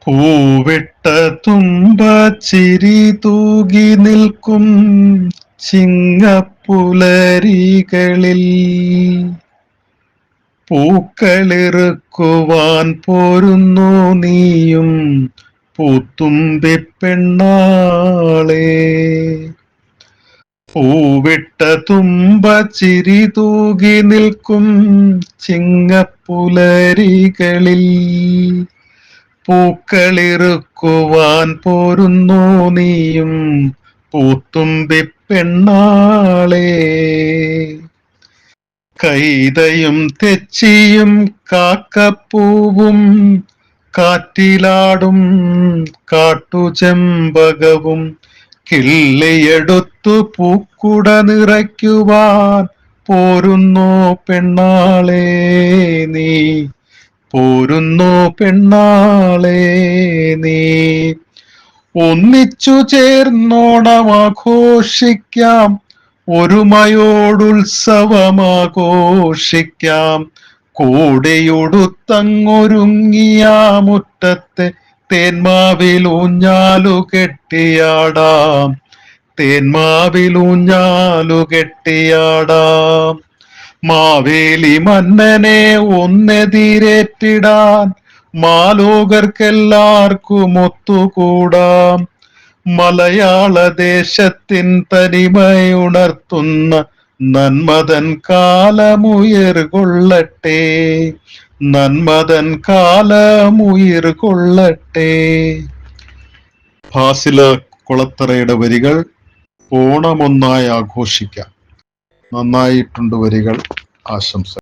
പൂവിട്ട തുമ്പ ചിരി തൂകി നിൽക്കും ചിങ്ങപ്പുലരികളിൽ പൂക്കളിറുക്കുവാൻ പോരുന്നു നീയും പൂത്തുമ്പി പെണ്ണാളെ. പൂവിട്ട തുമ്പ ചിരി തൂകി നിൽക്കും ചിങ്ങപ്പുലരികളിൽ പൂക്കളിറുക്കുവാൻ പോരുന്നു നീയും പൂത്തുമ്പി പെണ്ണാളെ. കൈതയും തെച്ചിയും കാക്കപ്പൂവും കാറ്റിലാടും കാട്ടുചെമ്പകവും കിള്ളിയെടുത്തു പൂക്കുട നിറയ്ക്കുവാൻ പോരുന്നു പെണ്ണാളെ നീ, പോരുന്നു പെണ്ണാളെ നീ. ഒന്നിച്ചു ചേർന്നോണമാഘോഷിക്കാം, ഒരുമയോടുത്സവമാഘോഷിക്കാം. കോടിയുടുത്തങ്ങൊരുങ്ങിയ മുറ്റത്തെ തേന്മാവിലൂഞ്ഞാലു കെട്ടിയാടാം, തേന്മാവിലൂഞ്ഞാലു കെട്ടിയാടാം. മാവേലി മന്നനെ ഒന്നെതിരേറ്റിടാൻ മാലോകർക്കെല്ലാവർക്കും ഒത്തുകൂടാം. മലയാള ദേശത്തിൻ തനിമയുണർത്തുന്ന നന്മതൻ കാലമുയർകൊള്ളട്ടെ, നന്മതൻ കാലമുയർകൊള്ളട്ടെ. ഫാസില കുളത്തറയുടെ വരികൾ. ഓണമൊന്നായി ആഘോഷിക്കാം. നന്നായിട്ടുണ്ട് വരികൾ. ആശംസ.